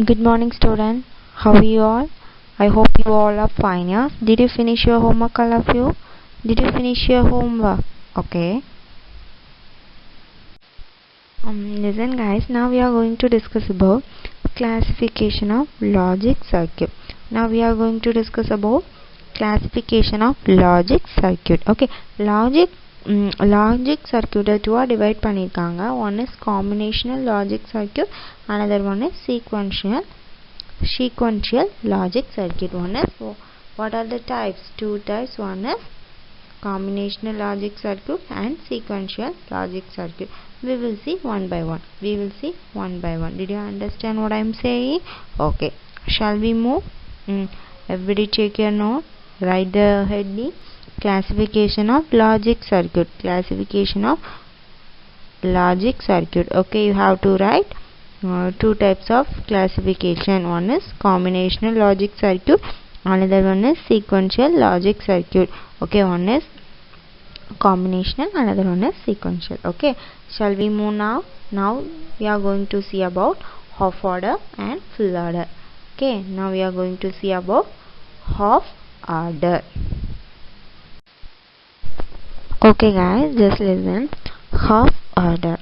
Good morning, student. How are you all? I hope you all are fine. Yeah? Did you finish your homework, all of you? Did you finish your homework? Okay. Listen, guys. Now we are going to discuss about classification of logic circuit. Now we are going to discuss about classification of logic circuit. Okay. Logic circuit two are divide பண்ணிருக்காங்க. One is combinational logic circuit, another one is sequential logic circuit. One is, what are the types? Two types. One is combinational logic circuit and sequential logic circuit. We will see one by one. Did you understand what I am saying? Okay. Shall we move? Everybody take your note. Write the heading. Classification of logic circuit. Okay, you have to write two types of classification. One is combinational logic circuit, another one is sequential logic circuit. Okay, one is combinational, another one is sequential. Okay, shall we move now? Now we are going to see about half order and full order. Okay, now we are going to see about half order. Okay guys, just listen. Half order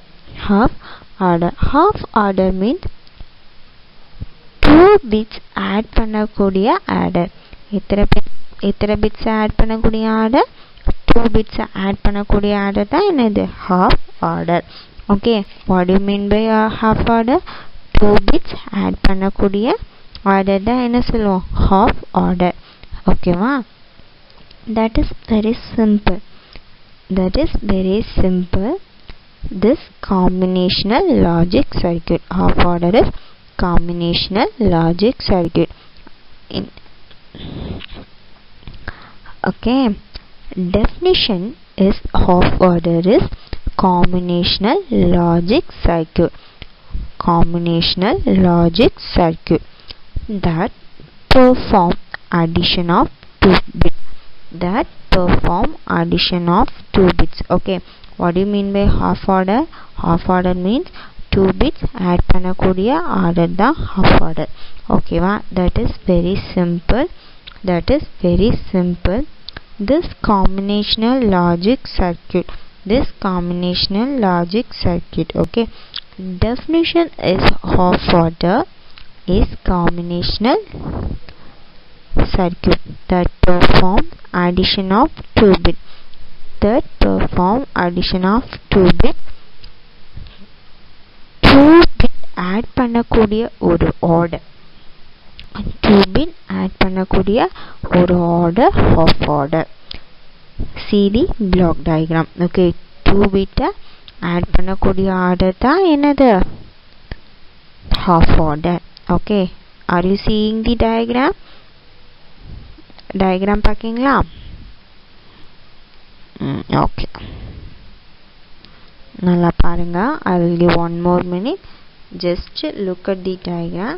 means 2 bits add பண்ணக்கூடிய adder. எத்தனை bits add பண்ணக்கூடிய adder? 2 bits add பண்ணக்கூடிய adder தான் என்னது? half order. Okay, what do you mean by half order? 2 bits add பண்ணக்கூடிய adder தான் என்ன சொல்லுவோம்? half order. Okay வா? That is very simple. This combinational logic circuit. Half order is combinational logic circuit. Okay. Definition is half order is combinational logic circuit. That perform addition of 2 bits. Okay, what do you mean by half order? Half order means 2 bits add பண்ணக்கூடிய order தான் half order. Okay வா? That is very simple. This combinational logic circuit. Okay, definition is half order is combinational circuit that perform addition of 2 bits. 2 bit add பண்ணக்கூடிய ஒரு order. 2 bit add பண்ணக்கூடிய ஒரு order half order. See the block diagram. Okay, 2 bit add பண்ணக்கூடிய order தான் என்னது? half order. Okay, are you seeing the diagram? பார்க்கீங்களா? Okay, நல்லா பாருங்க. I will give one more minute. Just look at the diagram.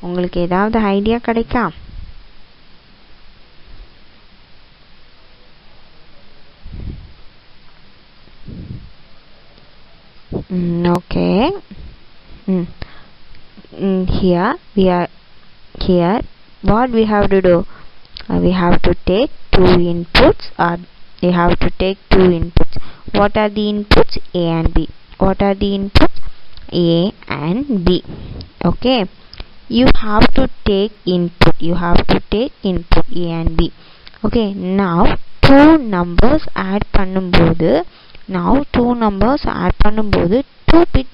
உங்களுக்கு ஏதாவது idea கிடைக்கா? Okay. Here what we have to do? We have to take two inputs. What are the inputs? A and B. Okay, you have to take input A and B. Okay, now two numbers add பண்ணும்போது 2 bit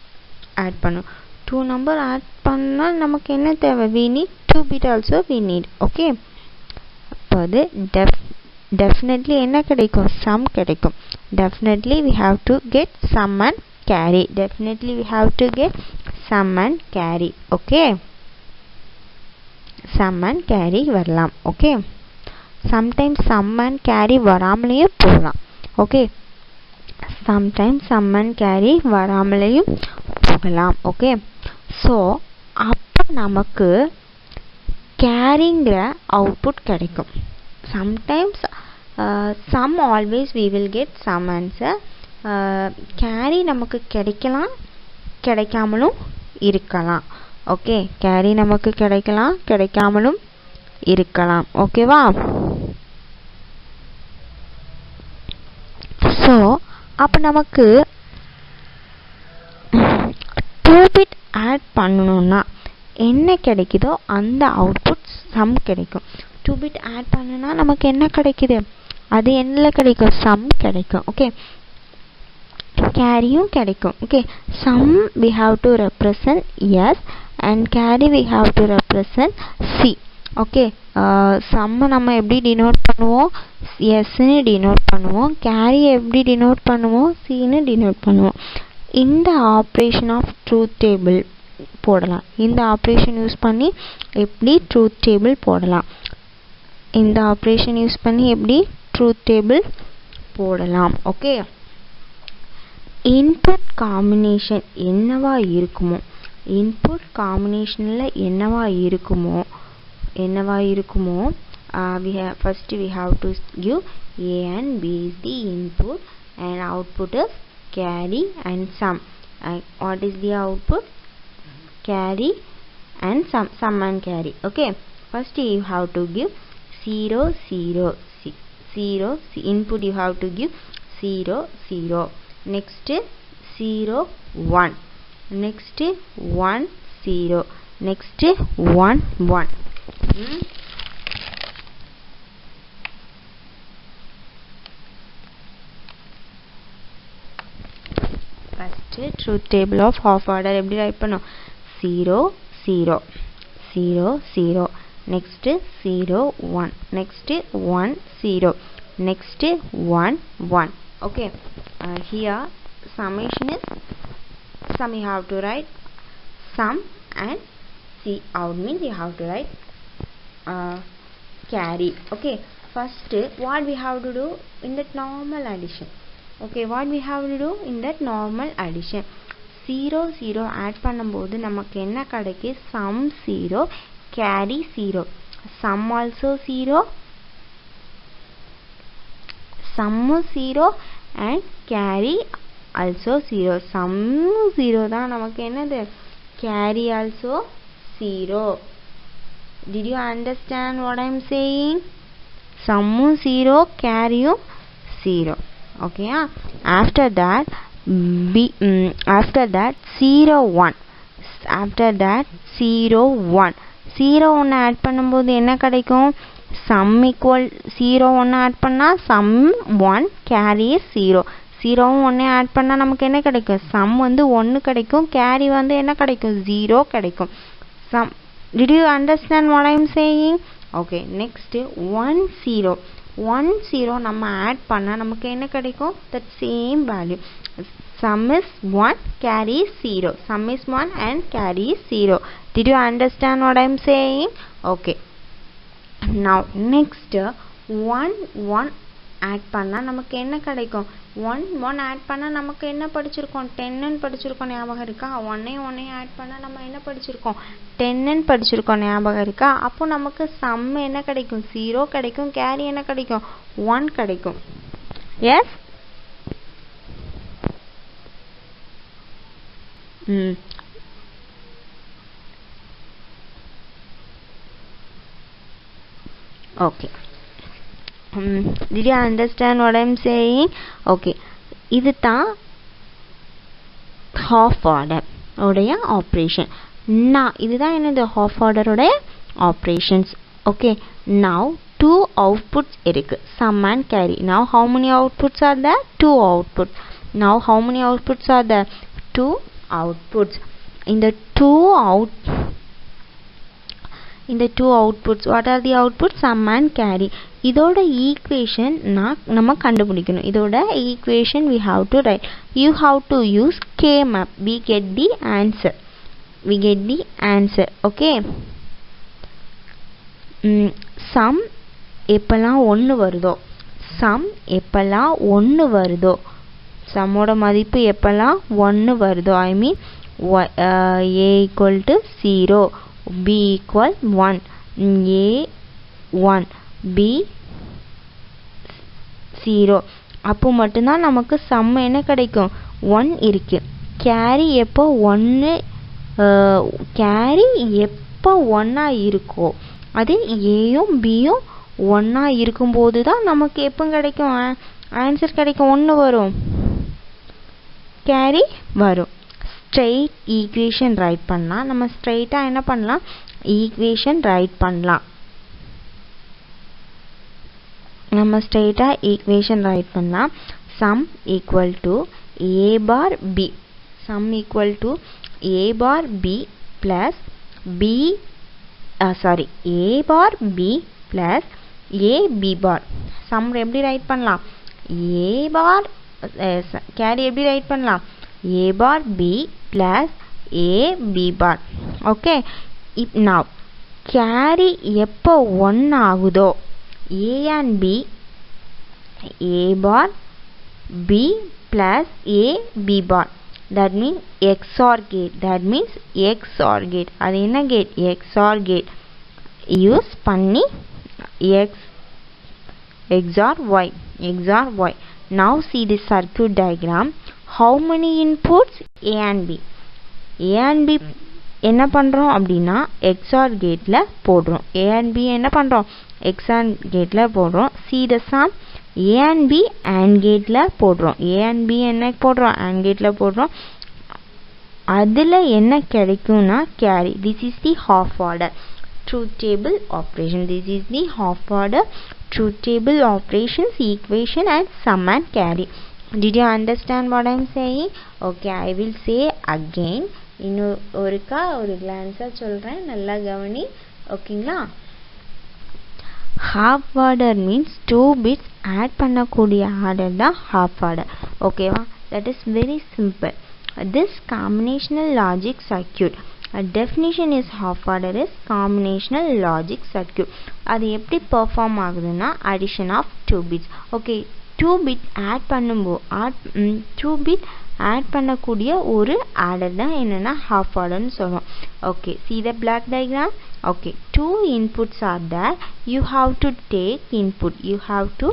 add பண்ணும். 2 number add பண்ணா நமக்கு என்ன தேவை? we need 2 bit also we need. Okay, அப்போது definitely என்ன கிடைக்கும்? sum கிடைக்கும். Definitely we have to get sum and carry. Okay, sum and carry வரலாம். Okay, sometimes sum and carry வராமலேயும் போகலாம். Okay, sometimes sum and carry வராமலேயும் போகலாம். Okay, so அப்ப நமக்கு carryங்கிற output கிடைக்கும். Sometimes sum always we will get sum answer. carry நமக்கு கிடைக்கலாம் கிடைக்காமலும் இருக்கலாம். Okay, carry நமக்கு கிடைக்கலாம், கிடைக்காமலும் இருக்கலாம். ஓகேவா? ஸோ அப்போ நமக்கு 2 பிட் ஆட் பண்ணணும்னா என்ன கிடைக்குதோ அந்த அவுட்புட் சம் கிடைக்கும். 2 பிட் ஆட் பண்ணனா நமக்கு என்ன கிடைக்குது, அது என்ன கிடைக்கும், சம் கிடைக்கும். ஓகே, கேரியும் கிடைக்கும். Okay, sum we have to represent yes and carry we have to represent c. Okay, சம்மை நம்ம எப்படி டினோட் பண்ணுவோம், எஸ்ன்னு டினோட் பண்ணுவோம். கேரி எப்படி டினோட் பண்ணுவோம், சின்னு டினோட் பண்ணுவோம். இந்த ஆப்ரேஷன் ஆஃப் ட்ரூத் டேபிள் போடலாம். இந்த ஆப்ரேஷன் யூஸ் பண்ணி எப்படி ட்ரூத் டேபிள் போடலாம், இந்த ஆப்ரேஷன் யூஸ் பண்ணி எப்படி ட்ரூத் டேபிள் போடலாம். ஓகே, இன்புட் காம்பினேஷன் என்னவா இருக்குமோ, இன்புட் காம்பினேஷனில் என்னவா இருக்குமோ first we have to give a and b is the input and output is carry and sum. What is the output, carry and sum and carry. Okay, first you have to give 0 0 0 input, you have to give 0 0, next 0 1, next 1 0, next 1 1. first truth table of half order எப்படி right பண்ணோம், 0 0 0 0, next 0 1, next 1 0, next 1 1. Okay, here summation is sum, you have to write sum and c out means you have to write carry. Okay, first what we have to do in that normal addition. Okay, what we have to do in that normal addition, 0 0 add பண்ணும்போது நமக்கு என்ன கிடைக்கு, sum 0 carry 0, sum also 0, sum 0 and carry also 0. sum 0 தான் நமக்கு என்னது, carry also 0. did you understand what I am saying? sum 0 carry 0. okay, after that 0 1, after that 0 1 0 1 add பண்ணும்போது என்ன கிடைக்கும், sum equal 0 1 ஆட் பண்ணா sum 1 carry 0, 0 1 ஆட் பண்ணா நமக்கு என்ன கிடைக்கும், sum வந்து 1 கிடைக்கும், carry வந்து என்ன கிடைக்கும், 0 கிடைக்கும். sum, did you understand what I am saying? okay, next 1 0 1 0 நம்ம ஆட் பண்ணா நமக்கு என்ன கிடைக்கும், that same value, sum is 1 carry 0, sum is 1 and carry 0. did you understand what I am saying? okay, now next 1 1 add பண்ணா நமக்கு என்ன கிடைக்கும், 1 1 add பண்ணா நமக்கு என்ன படிச்சிருக்கோம், 10 ன்னு படிச்சிருக்கோம், ஞாபகம் இருக்கா? 1 1 ஆட் பண்ணா நம்ம என்ன படிச்சிருக்கோம், 10 ன்னு படிச்சிருக்கோம், ஞாபகம் இருக்கா? அப்போ நமக்கு sum என்ன கிடைக்கும், 0 கிடைக்கும், carry என்ன கிடைக்கும், 1 கிடைக்கும். yes, okay, did you understand what I am saying? okay, இது தான் half order உடைய ஆப்ரேஷன். இதுதான் என்னது, half order உடைய operations. okay, now 2 outputs இருக்கு, sum and carry. now how many outputs are there, 2 outputs. now how many outputs are there, 2 outputs. இந்த 2 outputs, what are the outputs, sum and carry. இதோட equation நம்ம கண்டுபிடிக்கணும். இதோட equation we have to write, you have to use k map, we get the answer. okay, sum எப்பெல்லாம் 1 வருதோ, சம்மோட மதிப்பு எப்பெல்லாம் 1 வருதோ, I mean a equal to 0, b equal 1, a 1, b 0, அப்போ மட்டும்தான் நமக்கு sum என்ன கிடைக்கும், 1 இருக்கு. carry எப்போ 1 கேரி எப்போ ஒன்றா இருக்கோ அது ஏயும் பியும் ஒன்றா இருக்கும்போது தான் நமக்கு எப்போ கிடைக்கும் ஆன்சர் கிடைக்கும், 1 வரும், கேரி வரும். ஸ்ட்ரெயிட் ஈக்குவேஷன் ரைட் பண்ணலாம். நம்ம ஸ்ட்ரெயிட்டாக என்ன பண்ணலாம், ஈக்குவேஷன் ரைட் பண்ணலாம். நம்ம ஸ்ட்ரெயிட்டாக ஈக்குவேஷன் ரைட் பண்ணலாம். Sum equal to A bar B, sum equal to A bar B plus B A bar B plus A B bar. Sum எப்படி ரைட் பண்ணலாம், ஏ பார் கேரி எப்படி ரைட் பண்ணலாம், A bar B plus A B bar. Okay, now carry எப்போ 1 ஆகுதோ A and B, A bar B plus A B bar, that means XOR gate, that means XOR gate. அது என்ன gate, XOR gate use பண்ணி XOR Y, XOR Y. Now see the circuit diagram. How many inputs, A and B? A and B என்ன பண்ணுறோம் அப்படின்னா XOR கேட்டில் போடுறோம். A and B என்ன பண்ணுறோம், XOR கேட்டில் போடுறோம். See the sum, A and B AND கேட்டில் போடுறோம். A and B என்ன போடுறோம், AND கேட்டில் போடுறோம். அதில் என்ன கிடைக்கும்னா carry. This is the half order truth table operation. This is the half order truth table operations, equation and sum and carry. Did you understand what I am saying? Okay, I will say again. இன்னும் ஒருக்கா ஒரு கிளான்ஸாக சொல்கிறேன், நல்லா கவனி. ஓகேங்களா, half order means 2 bits add பண்ணக்கூடிய order தான் half order. ஓகேவா, that is very simple. This combinational logic circuit, definition is half order is combinational logic circuit. அது எப்படி பெர்ஃபார்ம் ஆகுதுன்னா addition of 2 bits. Okay, 2 bit add பண்ணும்போது 2 bit add பண்ணக்கூடிய ஒரு order தான் என்னென்னா half orderன்னு சொல்லுவோம். Okay, see the black diagram. Okay, 2 inputs are there. You have to take input. You have to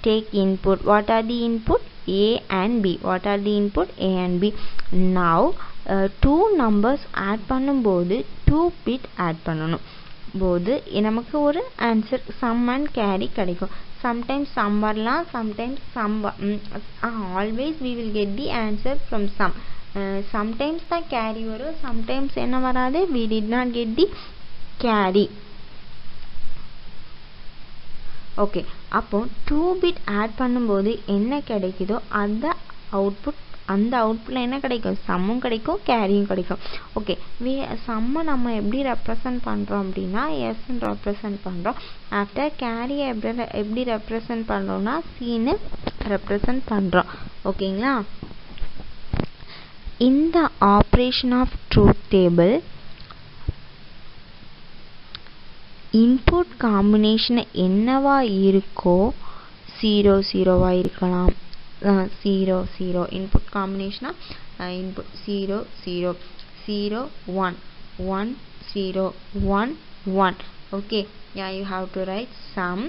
take input. What are the input? A and B. What are the input? A and B. Now 2 numbers add பண்ணும்போது 2 bit add பண்ணணும் போது நமக்கு ஒரு answer sum and carry கிடைக்கும். Sometimes sum வரலாம், sometimes sum always we will get the answer from sum. Sometimes தான் carry வரும், sometimes என்ன வராது, we did not get the carry. Okay, அப்போ 2 பிட் ஆட் பண்ணும்போது என்ன கிடைக்குதோ அந்த அவுட்புட்டில் என்ன கிடைக்கும், சம்மும் கிடைக்கும், கேரியும் கிடைக்கும். ஓகே, சம்மை நம்ம எப்படி ரெப்ரசன்ட் பண்ணுறோம் அப்படின்னா எஸ்ன்னு ரெப்ரசன்ட் பண்ணுறோம். ஆஃப்டர் கேரியை எப்படி ரெப்ரசன்ட் பண்ணுறோம்னா சீன்னு ரெப்ரசன்ட் பண்ணுறோம். ஓகேங்களா, இந்த operation of truth table input combination என்னவா இருக்கோ 0 0வா இருக்கலாம், 0 0 இன்புட் காம்பினேஷனா input 0 0 0 1 1 0 1 1. Okay, you have to write sum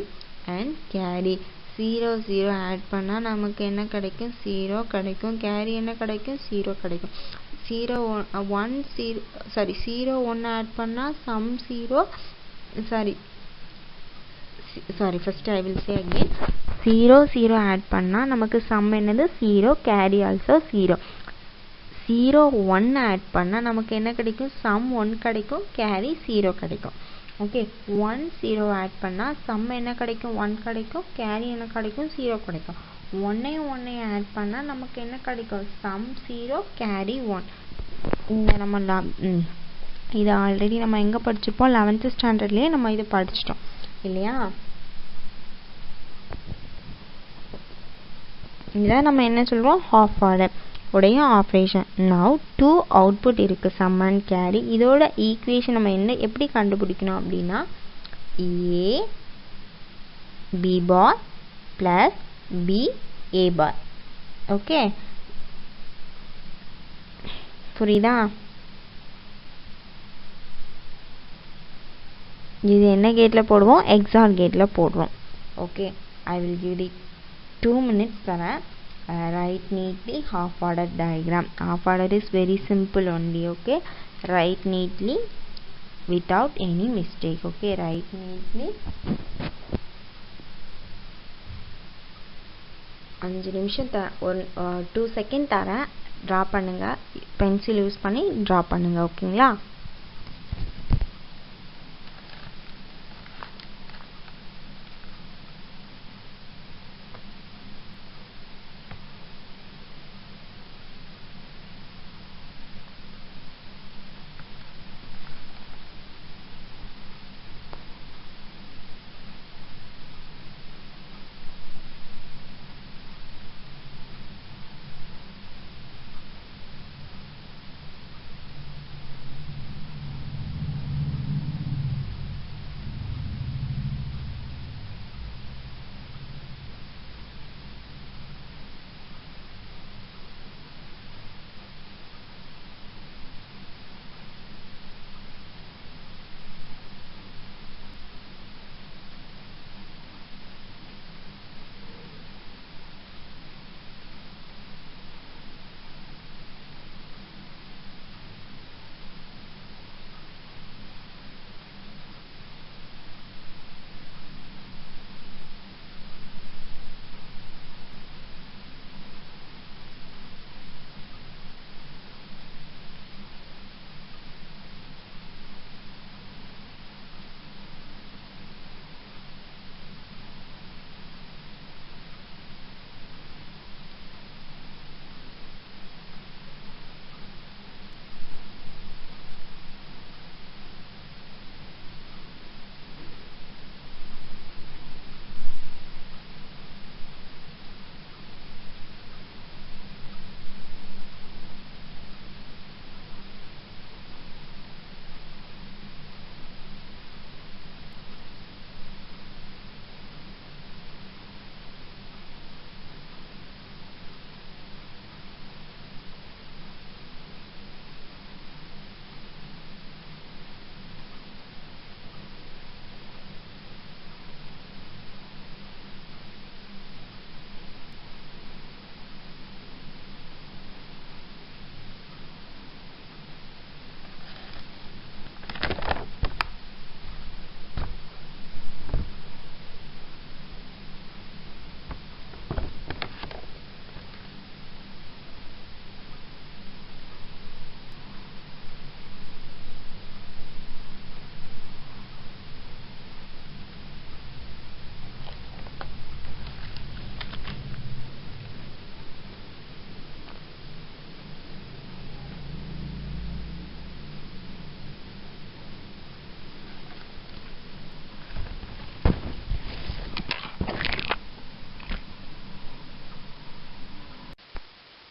and carry. 0 0 add பண்ணால் நமக்கு என்ன கிடைக்கும், 0 கிடைக்கும். கேரி என்ன கிடைக்கும், 0 கிடைக்கும். 0 1 0 1 ஆட் பண்ணால் sum 0 first I will say again. 0 0 add பண்ணால் நமக்கு சம் என்னது 0, கேரி ஆல்சோ 0. 0 1 ஆட் பண்ணால் நமக்கு என்ன கிடைக்கும், சம் 1 கிடைக்கும், கேரி 0 கிடைக்கும். ஓகே, 1 0 ஆட் பண்ணால் சம் என்ன கிடைக்கும், 1 கிடைக்கும், கேரி என்ன கிடைக்கும், 0 கிடைக்கும். 1 ஆட் பண்ணால் நமக்கு என்ன கிடைக்கும், சம் 0, கேரி 1. இந்த நம்ம இது ஆல்ரெடி நம்ம எங்கே படிச்சிருப்போம், 11th ஸ்டாண்டர்ட்லேயே நம்ம இது படிச்சிட்டோம் இல்லையா. இதான் நம்ம என்ன சொல்கிறோம், half order உடைய ஆப்ரேஷன். நவ் 2 அவுட்புட் இருக்குது, சம் அண்ட் கேரி. இதோட ஈக்குவேஷன் நம்ம எப்படி கண்டுபிடிக்கணும் அப்படின்னா ஏ B bar plus B A bar. Okay, புரியுதா? இது என்ன கேட்டில் போடுவோம், XOR கேட்டில் போடுறோம். Okay, I will give the 2 minutes தரேன். write neatly half order diagram. Half order is very simple only. Okay, write neatly without any mistake. Okay, write neatly. 5 நிமிஷம் 2 second தரேன், ட்ரா பண்ணுங்க, பென்சில் யூஸ் பண்ணி draw பண்ணுங்க. ஓகேங்களா?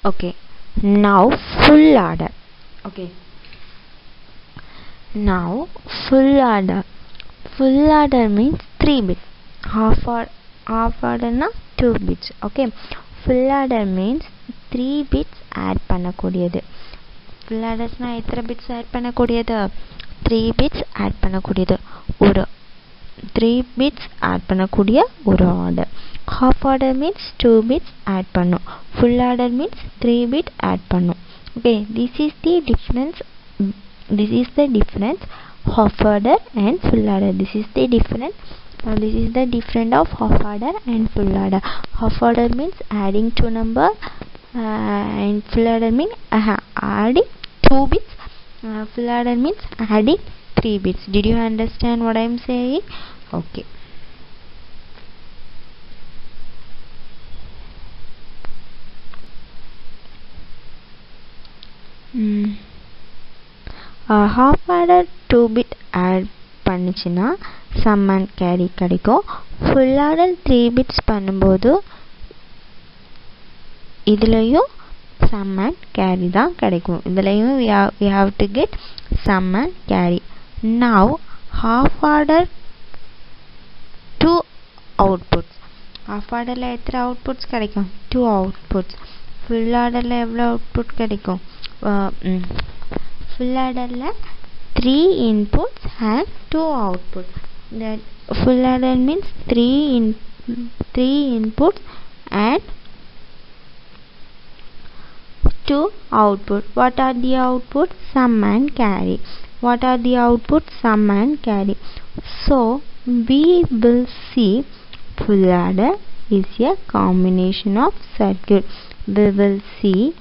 Okay, now full order. Okay, now full order. Full order means 3 bits. Half order na 2 bits. Okay, full order means 3 bits add பண்ணக்கூடியது. full orders na எத்தனை bits add பண்ணக்கூடியது? 3 bits add பண்ணக்கூடியது. ஒரு 3 bits add பண்ணக்கூடிய ஒரு order. half order means 2 bits add பண்ணும். full order means 3 bit add பண்ணும். Okay, this is the difference half order and full order. This is the difference of half order and full order. Half order means adding 2 number and full order means adding 2 bits. Full order means adding 3 bits. Did you understand what I am saying? Okay. half order 2 bit add பண்ணிச்சுன்னா sum and carry கிடைக்கும். full order 3 bits பண்ணும்போது இதுலயும் sum and carry தான் கிடைக்கும். இதுலயும் we have to get sum and carry. now half order 2 outputs. half order ல எத்தனை outputs கிடைக்கும்? 2 outputs. full order ல எவ்வளவு output கிடைக்கும்? full order ல 3 inputs and 2 outputs. That full order means 3 inputs and to output. What are the outputs? Sum and carry. What are the outputs? Sum and carry. So we will see full adder is a combination of circuit. We will see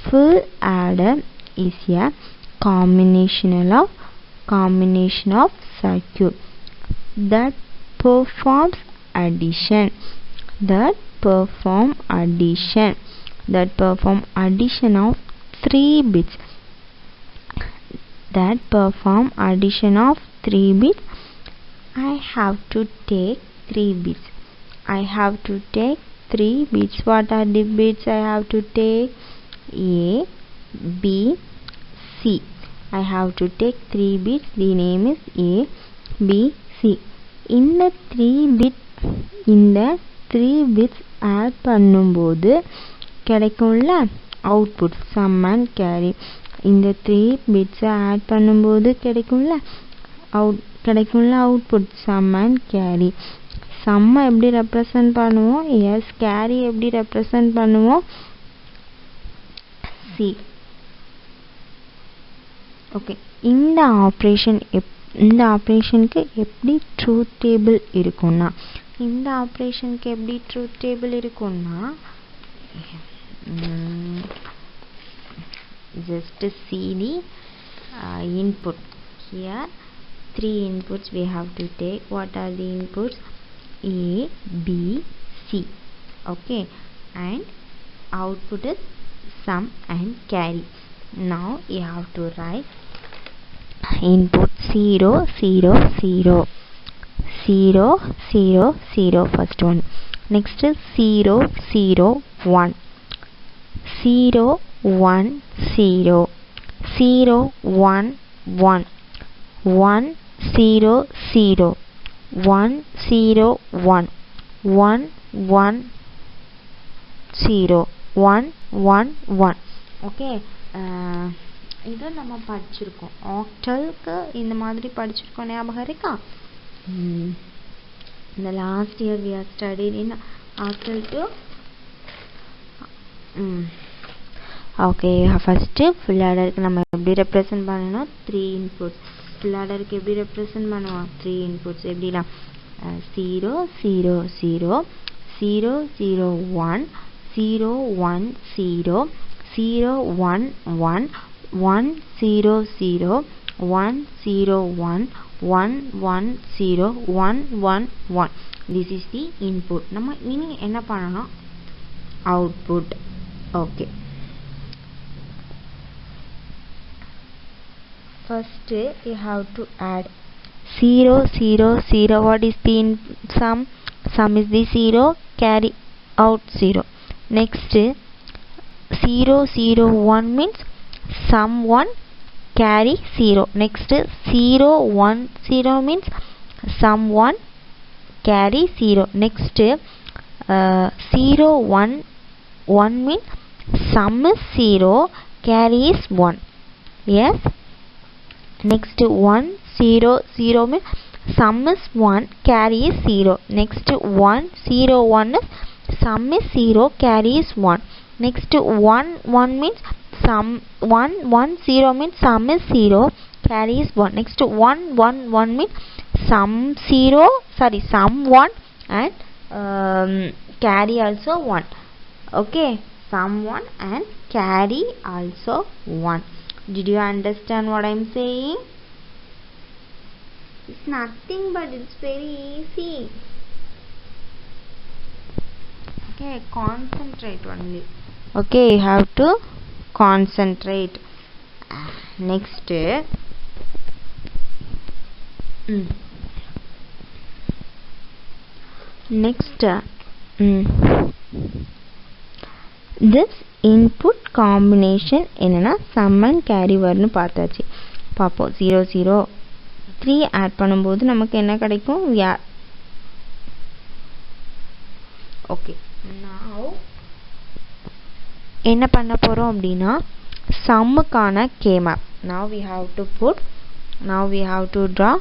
full adder is a combination of circuit that performs addition. That perform addition of 3 bits. That perform addition of 3 bits. I have to take 3 bits. What are the bits I have to take? A, B, C. I have to take 3 bits. The name is A, B, C. In the 3 bits add பண்ணும்போது கிடைக்கும்ல output sum and carry. இந்த 3 bits add பண்ணும்போது கிடைக்கும்ல output sum and carry. sum எப்படி represent பண்ணுவோம்? yes. carry எப்படி represent பண்ணுவோம்? C. okay. இந்த ஆபரேஷனுக்கு எப்படி ட்ரூத் டேபிள் இருக்கும்னா just see the input. Here 3 inputs we have to take. What are the inputs? A, B, C. okay, and output is sum and carry. Now you have to write input 0 0 0 0 0 0 first one. next is 0 0 1 0 1 0 0 1 1 1 0 0 1 0 1 1 1 0 1 1 1. okay, இதை நம்ம படிச்சிருக்கோம். ஆக்டலுக்கு இந்த மாதிரி படிச்சிருக்கோம், ஞாபகம் இருக்கா? இந்த last year we are studied in octal to okay. first full adderக்கு நம்ம எப்படி represent பண்ணனும்? 3 inputs. full adderக்கு எப்படி represent பண்ணுவோம்? 3 inputs. எப்படினா 0 0 0 0 0 1 0 1 0 0 1 1 1 0 0 1 0 1 1 1 0 1 1 1. this is the input. நம்ம இனி என்ன பண்ணனும்? output. okay, first you have to add 0 0 0. what is the sum? Sum is the 0, carry out 0. next 0 0 1 means sum 1, carry 0. next 0 1 0 means sum 1, carry 0. next 0 1 1 means sum is 0, carry is 1. yes. next 1 0 0 means sum is 1, carry is 0. next 1 0 1 is sum is 0, carry is 1. next 1 1 means sum 1 1 0 means sum is 0, carry is 1. next 1 1 1 means sum 1 and carry also 1. okay, sum 1 and carry also 1. did you understand what I am saying? it's nothing but it's very easy. okay, concentrate only. okay, you have to concentrate. next this input combination என்னன்னா sum and carry வரும்னு பார்த்தாச்சு. பாப்போம் 0 0 3 add பண்ணும்போது நமக்கு என்ன கிடைக்கும்? okay, now என்ன பண்ண போறோம் அப்படினா sumக்கான k map. now we have to draw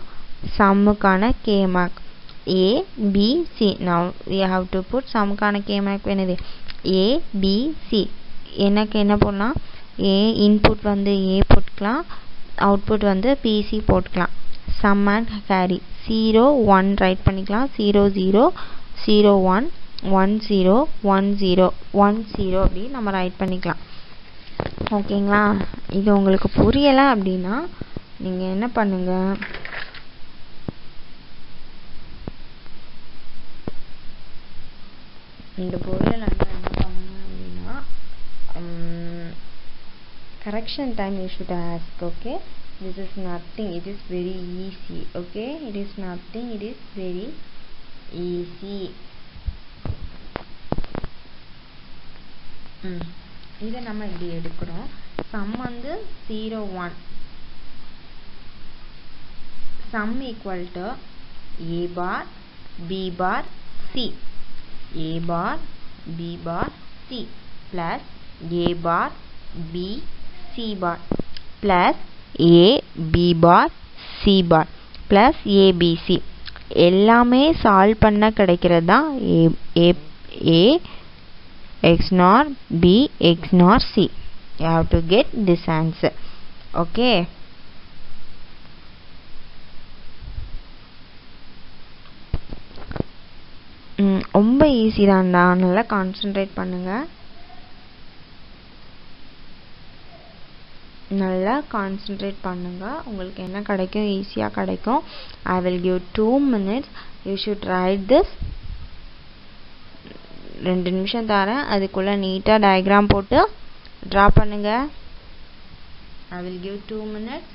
sumக்கான k map a b c. now we have to put sumக்கான k map என்னது? a b c. எனக்கு என்ன போடலாம், ஏ இன்புட் வந்து ஏ போட்டுக்கலாம், அவுட்புட் வந்து பிசி போட்டுக்கலாம். சம் அண்ட் கேரி 0 1 ரைட் பண்ணிக்கலாம், 0 0 0 1 1 0 1 0 1 0 அப்படி நம்ம ரைட் பண்ணிக்கலாம். ஓகேங்களா? இது உங்களுக்கு புரியலை அப்படின்னா நீங்கள் என்ன பண்ணுங்க, இந்த புரியலைன்னா என்ன பண்ணுங்க அப்படின்னா correction time you should ask. Okay, this is nothing, it is very easy. Okay, it is nothing, it is very easy. இதை நம்ம இப்படி எடுக்கிறோம். சம் வந்து 0 1, sum equal to a bar b bar c, a bar b bar c plus a bar b c bar plus a b bar c bar plus a b c எல்லாமே solve பண்ண கிடைக்கிறது தான் a x nor b x nor c. You have to get this answer. Okay, ரொம்ப easy தான்டா, நல்லா concentrate பண்ணுங்க, நல்லா concentrate பண்ணுங்க, உங்களுக்கு என்ன கிடைக்கும், ஈஸியாக கிடைக்கும். I will give 2 minutes, you should write this. 2 நிமிஷம் தரேன், அதுக்குள்ளே நீட்டாக டயக்ராம் போட்டு ட்ரா பண்ணுங்க. I will give 2 minutes.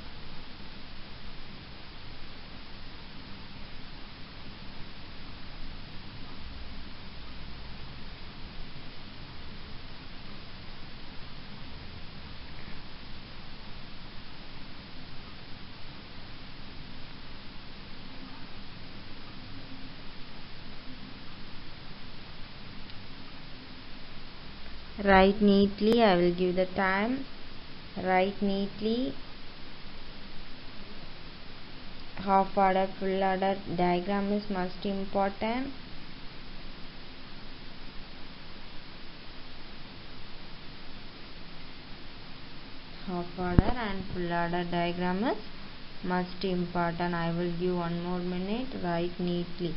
Write neatly, I will give the time. Write neatly. Half order, full order diagram is most important. Half order and full order diagram is most important. I will give 1 more minute. Write neatly.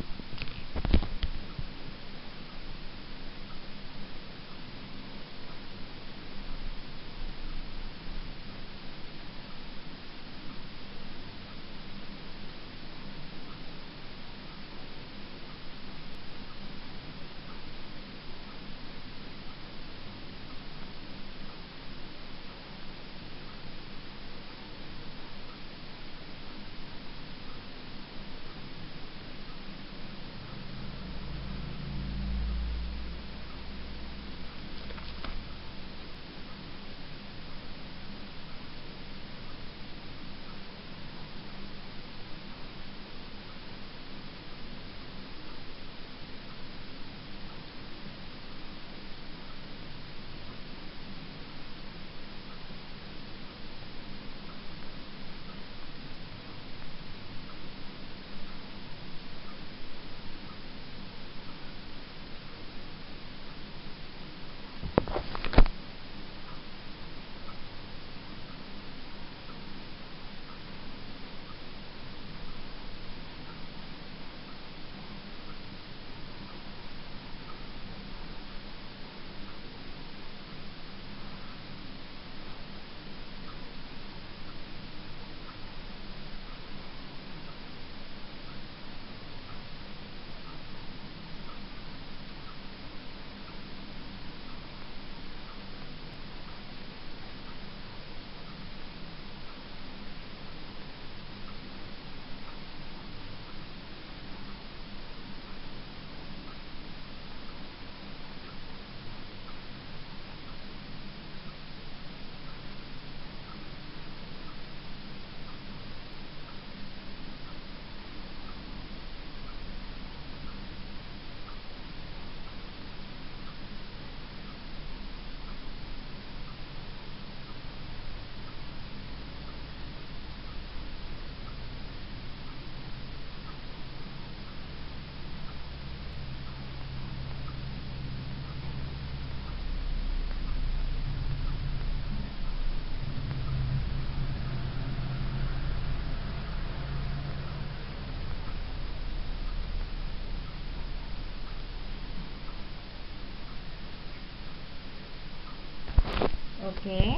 Okay.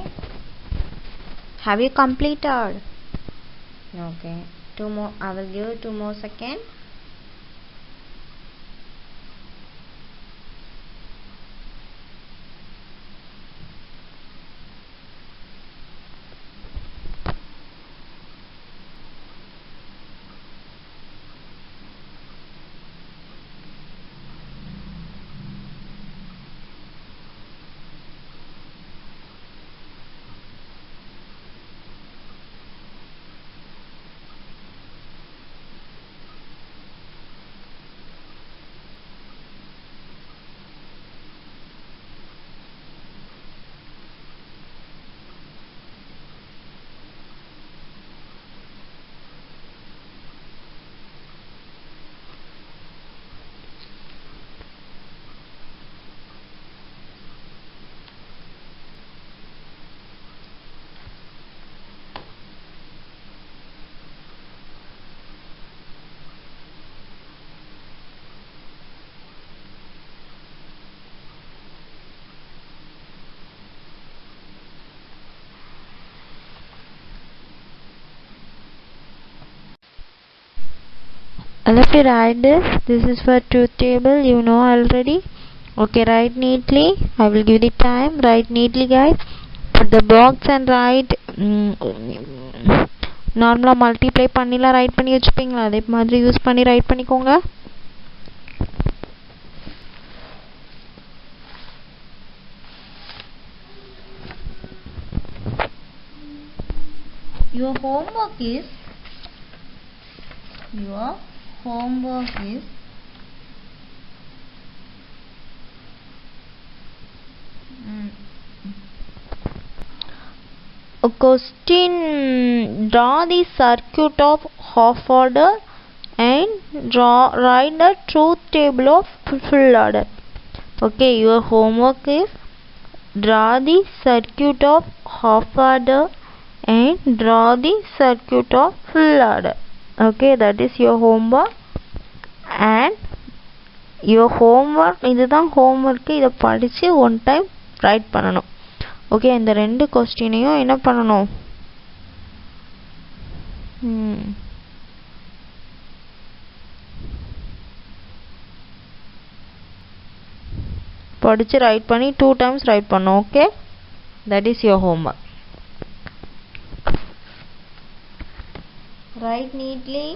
Have you completed? Okay. 2 more. I will give 2 more seconds. Let me write this. This is for truth table. You know already. Okay, write neatly. I will give the time. Write neatly, guys. Put the box and write. நார்மலா multiply பண்ணிலாம் right பண்ணி வச்சுப்பீங்களா, அதே மாதிரி use பண்ணி right பண்ணிக்கோங்க. Your homework is a question. Draw the circuit of half order and write the truth table of full order. Okay, your homework is draw the circuit of half order and draw the circuit of full order. Okay, that is your homework. And your homework, இதுதான் homework. இதை படித்து one time write பண்ணணும். Okay, இந்த ரெண்டு கொஸ்டினையும் என்ன பண்ணணும், படித்து right பண்ணி 2 times ரைட் பண்ணணும். Okay, that is your homework. Write neatly.